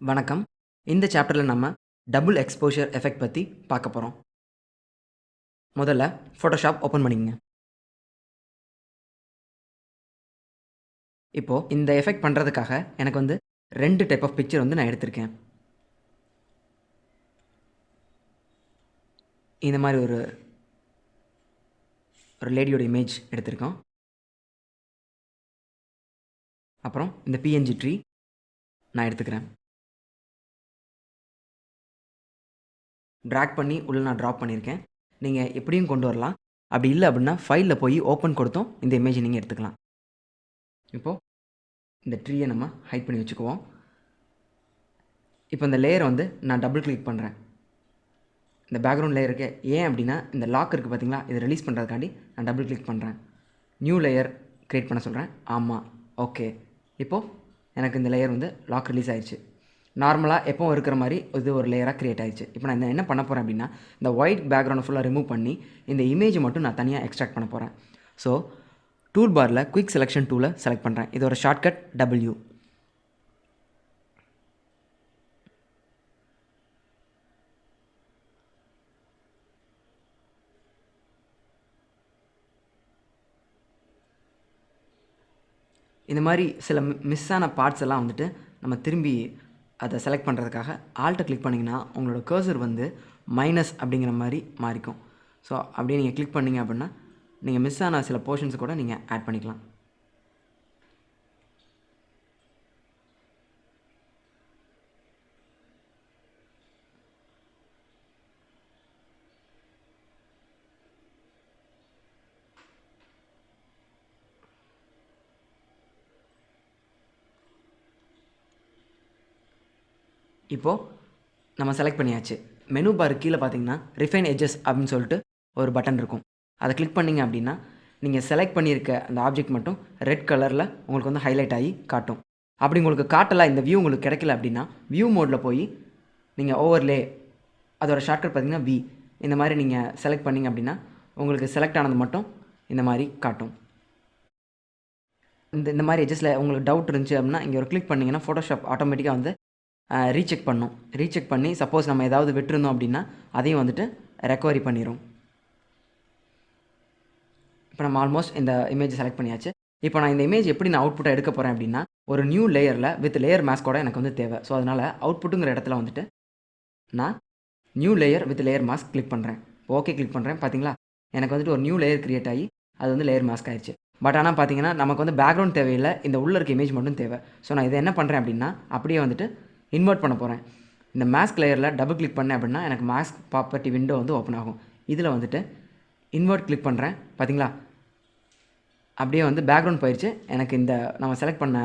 வணக்கம். இந்த சாப்டர்ல நம்ம டபுள் எக்ஸ்போஷர் எஃபெக்ட் பத்தி பார்க்க போறோம். முதல்ல Photoshop ஓப்பன் பண்ணிக்கங்க. இப்போ இந்த எஃபெக்ட் பண்றதுக்காக எனக்கு வந்து 2 டைப் ஆஃப் பிக்சர் வந்து நான் எடுத்திருக்கேன். இந்த மாரி ஒரு லேடியோட இமேஜ் எடுத்திருக்கோம். அப்புறம் இந்த PNG ட்ரீ நான் எடுத்துக்கிறேன். டிராக் பண்ணி உள்ள நான் டிராப் பண்ணியிருக்கேன். நீங்க எப்படியும் கொண்டு வரலாம். அப்படி இல்ல அப்படின்னா ஃபைல்ல போய் ஓப்பன் கொடுத்தும் இந்த இமேஜ் நீங்க எடுத்துக்கலாம். இப்போ இந்த ட்ரீயை நம்ம ஹைட் பண்ணி வச்சுக்குவோம். இப்போ இந்த லேயரை வந்து நான் டபுள் கிளிக் பண்ணுறேன். இந்த பேக்ரவுண்ட் லேயர் இருக்கே, ஏன் அப்படின்னா இந்த லாக் இருக்குது பார்த்தீங்களா, இதை ரிலீஸ் பண்ணுறதுக்காண்டி நான் டபுள் கிளிக் பண்ணுறேன். நியூ லேயர் க்ரியேட் பண்ண சொல்கிறேன். ஆமாம், ஓகே. இப்போது எனக்கு இந்த லேயர் வந்து லாக் ரிலீஸ் ஆயிடுச்சு. நார்மலாக எப்போவும் இருக்கிற மாதிரி இது ஒரு லேயராக க்ரியேட் ஆயிடுச்சு. இப்போ நான் என்ன பண்ண போகிறேன் அப்படின்னா, இந்த ஒயிட் பேக்ரவுண்டை ஃபுல்லாக ரிமூவ் பண்ணி இந்த இமேஜை மட்டும் நான் தனியாக எக்ஸ்ட்ராக்ட் பண்ண போகிறேன். ஸோ டூல் பாரில் குயிக் செலெக்ஷன் டூலை செலக்ட் பண்ணுறேன். இதோட ஷார்ட்கட் W. இந்த மாதிரி சில மிஸ் ஆன பார்ட்ஸ் எல்லாம் வந்துட்டு நம்ம திரும்பி அதை செலக்ட் பண்ணுறதுக்காக ஆல்ட்டை கிளிக் பண்ணிங்கன்னா உங்களோட கர்சர் வந்து மைனஸ் அப்படிங்கிற மாதிரி மாறிக்கும். ஸோ அப்படியே நீங்கள் கிளிக் பண்ணிங்க அப்படின்னா நீங்கள் மிஸ் ஆன சில போர்ஷன்ஸ் கூட நீங்கள் ஆட் பண்ணிக்கலாம். இப்போது நம்ம செலக்ட் பண்ணியாச்சு. மெனு பார் கீழே பார்த்தீங்கன்னா ரிஃபைன் எட்ஜஸ் அப்படின்னு சொல்லிட்டு ஒரு பட்டன் இருக்கும். அதை கிளிக் பண்ணிங்க அப்படின்னா நீங்கள் செலக்ட் பண்ணியிருக்க அந்த ஆப்ஜெக்ட் மட்டும் ரெட் கலரில் உங்களுக்கு வந்து ஹைலைட் ஆகி காட்டும். அப்படி உங்களுக்கு காட்டலை, இந்த வியூ உங்களுக்கு கிடைக்கல அப்படின்னா வியூ மோடில் போய் நீங்கள் ஓவர்லே, அதோட ஷார்ட்கட் பார்த்தீங்கன்னா V, இந்த மாதிரி நீங்கள் செலக்ட் பண்ணிங்க அப்படின்னா உங்களுக்கு செலக்ட் ஆனது மட்டும் இந்த மாதிரி காட்டும். இந்த மாதிரி எட்ஜஸில் உங்களுக்கு டவுட் இருந்துச்சு அப்படின்னா இங்கே ஒரு கிளிக் பண்ணிங்கன்னா ஃபோட்டோஷாப் ஆட்டோமேட்டிக்காக வந்து ரீசெக் பண்ணும். ரீசெக் பண்ணி சப்போஸ் நம்ம ஏதாவது விட்டுருந்தோம் அப்படின்னா அதையும் வந்துட்டு ரெக்கவரி பண்ணிடும். இப்போ நம்ம ஆல்மோஸ்ட் இந்த இமேஜ் செலக்ட் பண்ணியாச்சு. இப்போ நான் இந்த இமேஜ் எப்படி நான் அவுட்புட்டை எடுக்க போகிறேன் அப்படின்னா ஒரு நியூ லேயரில் வித் லேயர் மாஸ்கோட எனக்கு வந்து தேவை. ஸோ அதனால் அவுட்புட்டுங்கிற இடத்துல வந்துட்டு நான் new layer with layer mask click பண்ணுறேன். ஓகே கிளிக் பண்ணுறேன். பார்த்தீங்களா, எனக்கு வந்துட்டு ஒரு நியூ லேயர் க்ரியேட் ஆகி அது வந்து லேயர் மாஸ்க் ஆயிடுச்சு. பட் ஆனால் பார்த்தீங்கன்னா நமக்கு வந்து பேக்ரவுண்ட் தேவையில்லை, இந்த உள்ள இருக்க இமேஜ் மட்டும் தேவை. ஸோ நான் இதை என்ன பண்ணுறேன் அப்படின்னா அப்படியே வந்துட்டு இன்வெர்ட் பண்ண போகிறேன். இந்த மாஸ்க் லேயரில் டபுள் கிளிக் பண்ணேன் அப்படின்னா எனக்கு மாஸ்க் ப்ராப்பர்ட்டி விண்டோ வந்து ஓப்பன் ஆகும். இதில் வந்துட்டு இன்வெர்ட் கிளிக் பண்ணுறேன். பார்த்தீங்களா, அப்படியே வந்து பேக்ரவுண்ட் போயிடுச்சு. எனக்கு இந்த நம்ம செலக்ட் பண்ண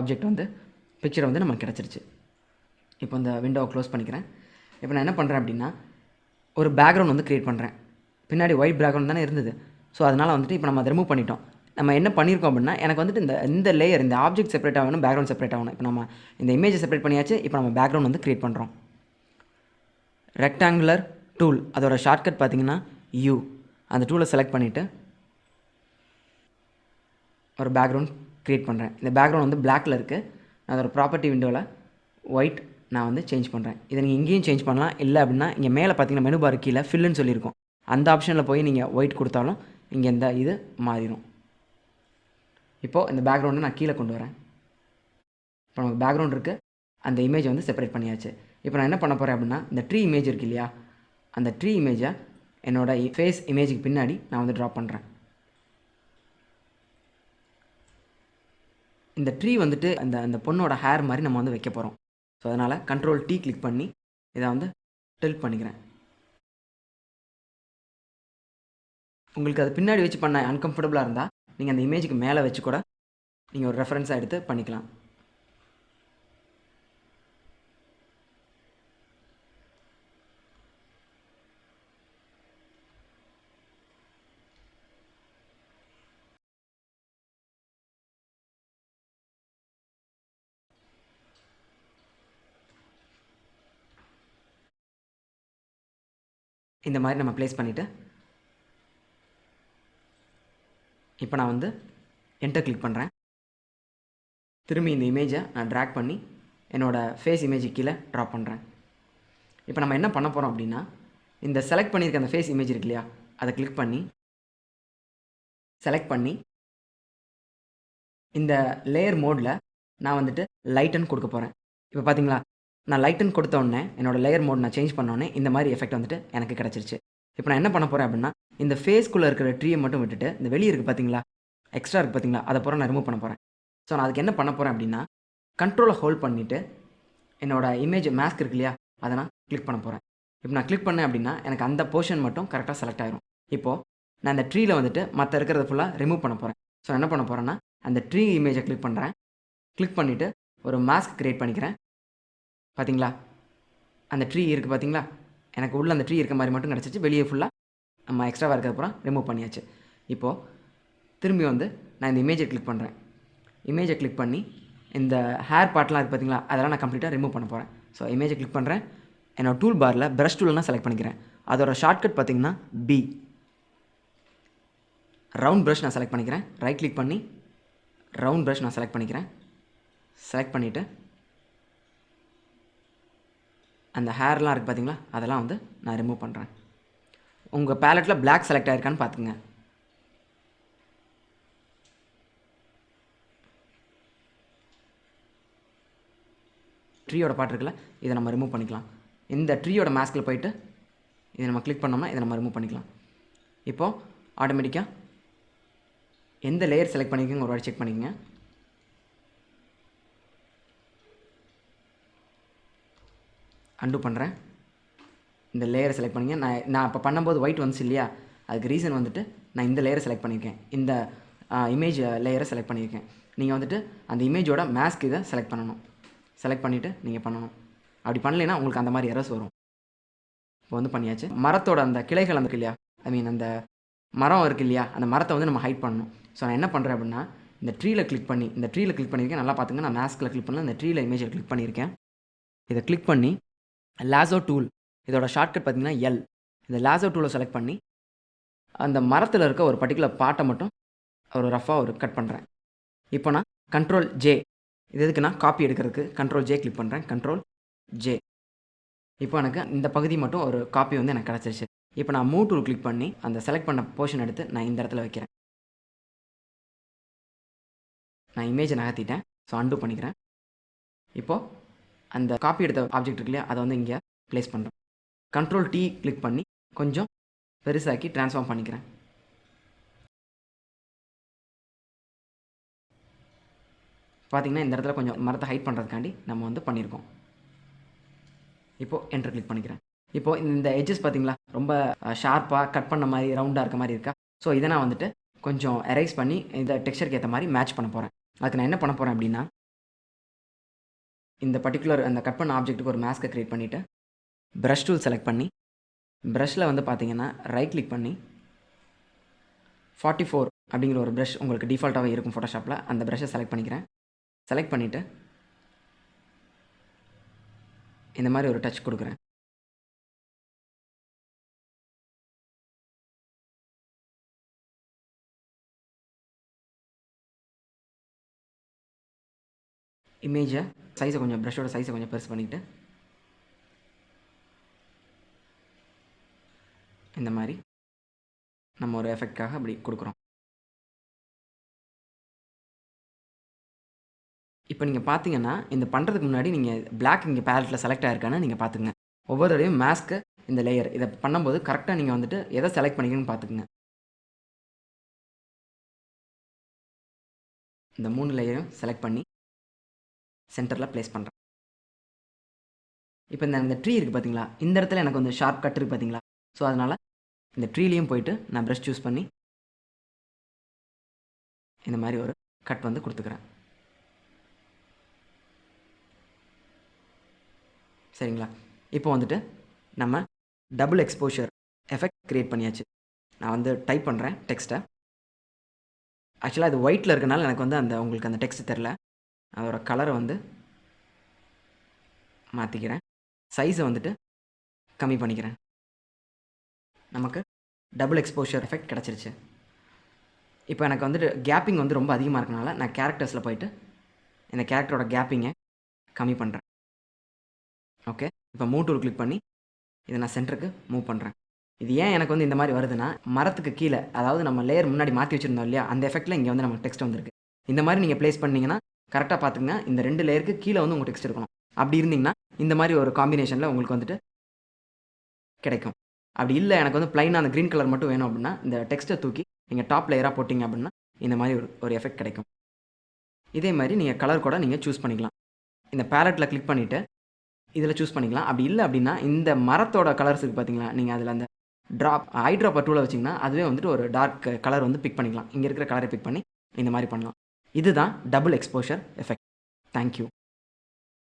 ஆப்ஜெக்ட் வந்து பிக்சர் வந்து நமக்கு கிடச்சிருச்சு. இப்போ இந்த விண்டோவை க்ளோஸ் பண்ணிக்கிறேன். இப்போ நான் என்ன பண்ணுறேன் அப்படின்னா ஒரு பேக்ரவுண்ட் வந்து க்ரியேட் பண்ணுறேன். பின்னாடி ஒயிட் பேக்ரவுண்ட் தானே இருந்தது. ஸோ அதனால் வந்துட்டு இப்போ நம்ம அதை ரிமூவ் பண்ணிட்டோம். நம்ம என்ன பண்ணியிருக்கோம் அப்படின்னா எனக்கு வந்துட்டு இந்த லேயர், இந்த ஆப்ஜெக்ட் செப்பரேட் ஆகணும், பேக்ரவுண்ட் செப்பரேட் ஆகணும். இப்போ நம்ம இந்த இமேஜை செப்பரேட் பண்ணியாச்சு. இப்போ நம்ம பேக்ரவுண்ட் வந்து க்ரியேட் பண்ணுறோம். ரெக்டாங்குலர் டூல், அதோட ஷார்ட்கட் பார்த்தீங்கன்னா U. அந்த டூலை செலக்ட் பண்ணிவிட்டு ஒரு பேக்ரவுண்ட் க்ரியேட் பண்ணுறேன். இந்த பேக்ரவுண்ட் வந்து பிளாக்கில் இருக்குது. நான் அதோட ப்ராப்பர்ட்டி விண்டோவில் ஒயிட் நான் வந்து சேஞ்ச் பண்ணுறேன். இதை நீங்கள் இங்கேயும் சேஞ்ச் பண்ணலாம். இல்லை அப்படின்னா இங்கே மேலே பார்த்தீங்கன்னா மெனு பார் கீழே ஃபில்லுன்னு சொல்லியிருக்கோம். அந்த ஆப்ஷனில் போய் நீங்கள் ஒயிட் கொடுத்தாலும் இங்கே இந்த இது மாறிடும். இப்போது இந்த பேக்ரவுண்டை நான் கீழே கொண்டு வரேன். இப்போ நமக்கு பேக்ரவுண்ட் இருக்குது, அந்த இமேஜை வந்து செப்பரேட் பண்ணியாச்சு. இப்போ நான் என்ன பண்ண போகிறேன் அப்படின்னா இந்த ட்ரீ இமேஜ் இருக்குது இல்லையா, அந்த ட்ரீ இமேஜை என்னோடய ஃபேஸ் இமேஜுக்கு பின்னாடி நான் வந்து ட்ரா பண்ணுறேன். இந்த ட்ரீ வந்துட்டு அந்த பொண்ணோட ஹேர் மாதிரி நம்ம வந்து வைக்க போகிறோம். ஸோ அதனால் Ctrl+T கிளிக் பண்ணி இதை வந்து டில்ட் பண்ணிக்கிறேன். உங்களுக்கு அது பின்னாடி வச்சு பண்ண அன்கம்ஃபர்டபுளாக இருந்தால் நீங்கள் அந்த இமேஜுக்கு மேலே வச்சு கூட நீங்கள் ஒரு ரெஃபரன்ஸாக எடுத்து பண்ணிக்கலாம். இந்த மாதிரி நம்ம ப்ளேஸ் பண்ணிவிட்டு இப்போ நான் வந்து என்டர் கிளிக் பண்ணுறேன். திரும்பி இந்த இமேஜை நான் ட்ராக் பண்ணி என்னோடய ஃபேஸ் இமேஜ் கீழே ட்ராப் பண்ணுறேன். இப்போ நம்ம என்ன பண்ண போகிறோம் அப்படின்னா, இந்த செலக்ட் பண்ணியிருக்க அந்த ஃபேஸ் இமேஜ் இருக்கு இல்லையா, அதை கிளிக் பண்ணி செலக்ட் பண்ணி இந்த லேயர் மோடில் நான் வந்துட்டு லைட்டன் கொடுக்க போகிறேன். இப்போ பார்த்தீங்களா, நான் லைட்டன் கொடுத்த உடனே என்னோடய லேயர் மோட் நான் சேஞ்ச் பண்ணோடனே இந்த மாதிரி எஃபெக்ட் வந்துட்டு எனக்கு கிடச்சிருச்சு. இப்போ நான் என்ன பண்ண போகிறேன் அப்படின்னா, இந்த ஃபேஸ்க்குள்ளே இருக்கிற ட்ரீயை மட்டும் விட்டுட்டு இந்த வெளியே இருக்குது பார்த்தீங்களா, எக்ஸ்ட்ரா இருக்குது பார்த்தீங்களா, அதை பூரா நான் ரிமூவ் பண்ண போகிறேன். ஸோ நான் அதுக்கு என்ன பண்ண போகிறேன் அப்படின்னா, கண்ட்ரோலை ஹோல்ட் பண்ணிவிட்டு என்னோடய இமேஜ் மாஸ்க் இருக்கு இல்லையா, அதை நான் கிளிக் பண்ண போகிறேன். இப்போ நான் கிளிக் பண்ணேன் அப்படின்னா எனக்கு அந்த போர்ஷன் மட்டும் கரெக்டாக செலக்ட் ஆகிரும். இப்போது நான் அந்த ட்ரீயில் வந்துட்டு மற்ற இருக்கிறத ஃபுல்லாக ரிமூவ் பண்ண போகிறேன். ஸோ என்ன பண்ண போகிறேன்னா, அந்த ட்ரீ இமேஜை கிளிக் பண்ணுறேன். கிளிக் பண்ணிவிட்டு ஒரு மாஸ்க் க்ரியேட் பண்ணிக்கிறேன். பார்த்தீங்களா, அந்த ட்ரீ இருக்குது பார்த்தீங்களா, எனக்கு உள்ள அந்த ட்ரீ இருக்க மாதிரி மட்டும் கிடச்சிச்சு. வெளியே ஃபுல்லாக நம்ம எக்ஸ்ட்ராவாக இருக்கிறதுப்புறம் ரிமூவ் பண்ணியாச்சு. இப்போது திரும்பி வந்து நான் இந்த இமேஜை கிளிக் பண்ணுறேன். இமேஜை கிளிக் பண்ணி இந்த ஹேர் பார்ட்லாம் இருக்குது பார்த்தீங்களா, அதெல்லாம் நான் கம்ப்ளீட்டாக ரிமூவ் பண்ண போகிறேன். ஸோ இமேஜை கிளிக் பண்ணுறேன். என்னோட டூல் பாரில் ப்ரஷ் டூல்லாம் செலக்ட் பண்ணிக்கிறேன். அதோட ஷார்ட்கட் பார்த்தீங்கன்னா பி. ரவுண்ட் ப்ரஷ் நான் செலக்ட் பண்ணிக்கிறேன். ரைட் கிளிக் பண்ணி ரவுண்ட் ப்ரஷ் நான் செலக்ட் பண்ணிக்கிறேன். செலக்ட் பண்ணிவிட்டு அந்த ஹேர்லாம் இருக்குது பார்த்தீங்களா, அதெல்லாம் வந்து நான் ரிமூவ் பண்ணுறேன். உங்கள் பேலட்டில் பிளாக் செலக்ட் ஆகிருக்கான்னு பார்த்துங்க. ட்ரீயோட பார்ட் இருக்குல்ல, இதை நம்ம ரிமூவ் பண்ணிக்கலாம். இந்த ட்ரீயோட மாஸ்கில் போயிட்டு இதை நம்ம கிளிக் பண்ணோம்னா இதை நம்ம ரிமூவ் பண்ணிக்கலாம். இப்போது ஆட்டோமேட்டிக்காக எந்த லேயர் செலக்ட் பண்ணிக்கோங்க ஒரு வாட்டி செக் பண்ணிக்கோங்க. அன்டூ பண்ணுறேன். இந்த லேயரை செலக்ட் பண்ணிங்க. நான் இப்போ பண்ணும்போது ஒயிட் வந்துச்சு இல்லையா, அதுக்கு ரீசன் வந்துட்டு நான் இந்த லேயரை செலக்ட் பண்ணியிருக்கேன். இந்த இமேஜ் லேயரை செலக்ட் பண்ணியிருக்கேன். நீங்கள் வந்துட்டு அந்த இமேஜோட மாஸ்க் இதை செலக்ட் பண்ணணும். செலக்ட் பண்ணிவிட்டு நீங்கள் பண்ணணும். அப்படி பண்ணலைன்னா உங்களுக்கு அந்த மாதிரி எரர்ஸ் வரும். இப்போ வந்து பண்ணியாச்சு. மரத்தோட அந்த கிளைகள் அந்த இல்லையா, அந்த மரம் இருக்குது இல்லையா, அந்த மரத்தை வந்து நம்ம ஹைட் பண்ணணும். ஸோ நான் என்ன பண்ணுறேன் அப்படின்னா, இந்த ட்ரீயில் கிளிக் பண்ணியிருக்கேன். நல்லா பார்த்துங்க, நான் மாஸ்கில் கிளிக் பண்ணல, இந்த ட்ரீயில் இமேஜை கிளிக் பண்ணியிருக்கேன். இதை கிளிக் பண்ணி லாசோ டூல், இதோட ஷார்ட்கட் பார்த்தீங்கன்னா எல். இந்த லாசோ டூலை செலக்ட் பண்ணி அந்த மரத்தில் இருக்க ஒரு பர்டிகுலர் பார்ட்டை மட்டும் ஒரு ரஃபாக கட் பண்ணுறேன். இப்போ நான் கண்ட்ரோல் ஜே, இது எதுக்கு நான் காப்பி எடுக்கிறதுக்கு கண்ட்ரோல் ஜே கிளிக் பண்ணுறேன். Control J. இப்போ எனக்கு இந்த பகுதி மட்டும் ஒரு காப்பி வந்து எனக்கு கிடச்சிருச்சு. இப்போ நான் மூவ் டூல் கிளிக் பண்ணி அந்த செலக்ட் பண்ண போர்ஷன் எடுத்து நான் இந்த இடத்துல வைக்கிறேன். நான் இமேஜை நகர்த்திட்டேன். ஸோ அன்டூ பண்ணிக்கிறேன். இப்போது அந்த காப்பி எடுத்த ஆப்ஜெக்ட் இருக்கு இல்லையா, அதை வந்து இங்கே ப்ளேஸ் பண்ணுறேன். கண்ட்ரோல் டி கிளிக் பண்ணி கொஞ்சம் பெருசாக்கி ட்ரான்ஸ்ஃபார்ம் பண்ணிக்கிறேன். பார்த்திங்கன்னா இந்த இடத்துல கொஞ்சம் மரத்தை ஹைட் பண்ணுறதுக்காண்டி நம்ம வந்து பண்ணியிருக்கோம். இப்போது என்டர் கிளிக் பண்ணிக்கிறேன். இப்போது இந்த எட்ஜஸ் பார்த்திங்களா, ரொம்ப ஷார்ப்பாக கட் பண்ண மாதிரி ரவுண்டாக இருக்க மாதிரி இருக்கா. ஸோ இதை நான் வந்துட்டு கொஞ்சம் எரேஸ் பண்ணி இந்த டெக்ஸ்சருக்கு ஏற்ற மாதிரி மேட்ச் பண்ண போகிறேன். அதுக்கு நான் என்ன பண்ண போகிறேன் அப்படின்னா, இந்த பர்டிகுலர் அந்த கட் பண்ண ஆப்ஜெக்ட்டுக்கு ஒரு மாஸ்க்கை க்ரியேட் பண்ணிவிட்டு ப்ரஷ் டூல் செலக்ட் பண்ணி ப்ரஷில் வந்து பார்த்திங்கன்னா ரைட் கிளிக் பண்ணி 44 அப்படிங்கிற ஒரு ப்ரஷ் உங்களுக்கு டிஃபால்ட்டாகவே இருக்கும் ஃபோட்டோஷாப்பில், அந்த ப்ரஷ்ஷை செலக்ட் பண்ணிக்கிறேன். செலக்ட் பண்ணிவிட்டு இந்த மாதிரி ஒரு டச் கொடுக்குறேன். இமேஜை சைஸை கொஞ்சம் ப்ரஷோட சைஸை கொஞ்சம் பெருசு பண்ணிக்கிட்டு இந்த மாதிரி நம்ம ஒரு எஃபெக்டாக அப்படி கொடுக்குறோம். இப்போ நீங்கள் பார்த்தீங்கன்னா இந்த பண்ணுறதுக்கு முன்னாடி நீங்கள் பிளாக் இங்கே பேலட்டில் செலக்ட் ஆகிருக்கான்னு நீங்கள் பார்த்துங்க. ஒவ்வொரு தடவையும் மாஸ்க்கு இந்த லேயர் இதை பண்ணும்போது கரெக்டாக நீங்கள் வந்துட்டு எதை செலக்ட் பண்ணிக்கணும்னு பார்த்துக்குங்க. இந்த 3 லேயரையும் செலக்ட் பண்ணி சென்டரில் ப்ளேஸ் பண்ணுறேன். இப்போ இந்த ட்ரீ இருக்குது பார்த்தீங்களா, இந்த இடத்துல எனக்கு வந்து ஷார்ப் கட் இருக்குது பார்த்தீங்களா. ஸோ அதனால் இந்த ட்ரீலையும் போயிட்டு நான் ப்ரஷ் சூஸ் பண்ணி இந்த மாதிரி ஒரு கட் வந்து கொடுத்துக்கிறேன். சரிங்களா. இப்போ வந்துட்டு நம்ம டபுள் எக்ஸ்போஷர் எஃபெக்ட் க்ரியேட் பண்ணியாச்சு. நான் வந்து டைப் பண்ணுறேன் டெக்ஸ்ட்டை. ஆக்சுவலாக இது ஒயிட்டில் இருக்கனால எனக்கு வந்து உங்களுக்கு அந்த டெக்ஸ்ட் தெரில. அதோட கலரை வந்து மாற்றிக்கிறேன். சைஸை வந்துட்டு கம்மி பண்ணிக்கிறேன். நமக்கு டபுள் எக்ஸ்போஷர் எஃபெக்ட் கிடச்சிருச்சு. இப்போ எனக்கு வந்துட்டு கேப்பிங் வந்து ரொம்ப அதிகமாக இருக்கனால நான் கேரக்டர்ஸில் போயிட்டு இந்த கேரக்டரோட கேப்பிங்கை கம்மி பண்ணுறேன். ஓகே, இப்போ மூவ் டூல் கிளிக் பண்ணி இதை நான் சென்டருக்கு மூவ் பண்ணுறேன். இது ஏன் எனக்கு வந்து இந்த மாதிரி வருதுன்னா, மரத்துக்கு கீழே, அதாவது நம்ம லேயர் முன்னாடி மாற்றி வச்சுருந்தோம் இல்லையா, அந்த எஃபெக்ட்டில் இங்கே வந்து நமக்கு டெக்ஸ்ட் வந்திருக்கு. இந்த மாதிரி நீங்கள் ப்ளேஸ் பண்ணீங்கன்னா கரெக்டாக பார்த்துங்க, இந்த 2 லேயருக்கு கீழே வந்து உங்கள் டெக்ஸ்ட் இருக்கணும். அப்படி இருந்தீங்கன்னா இந்த மாதிரி ஒரு காம்பினேஷனில் உங்களுக்கு வந்துட்டு கிடைக்கும். அப்படி இல்லை எனக்கு வந்து ப்ளைனாக அந்த க்ரீன் கலர் மட்டும் வேணும் அப்படின்னா, இந்த டெக்ஸ்ட்டை தூக்கி நீங்கள் டாப் லேயராக போட்டிங்க அப்படின்னா இந்த மாதிரி ஒரு எஃபெக்ட் கிடைக்கும். இதே மாதிரி நீங்கள் கலர் கூட நீங்கள் சூஸ் பண்ணிக்கலாம். இந்த பேலட்டில் கிளிக் பண்ணிவிட்டு இதில் சூஸ் பண்ணிக்கலாம். அப்படி இல்லை அப்படின்னா இந்த மரத்தோட கலர்ஸ் இருக்குது பார்த்தீங்களா, நீங்கள் அதில் அந்த ஐ ட்ராப்பர் டூலை வச்சிங்கன்னா அதுவே வந்துட்டு ஒரு டார்க் கலர் வந்து பிக் பண்ணிக்கலாம். இங்கே இருக்கிற கலரை பிக் பண்ணி இந்த மாதிரி பண்ணலாம். இதுதான் டபுள் எக்ஸ்போஷர் எஃபெக்ட். தேங்க்யூ.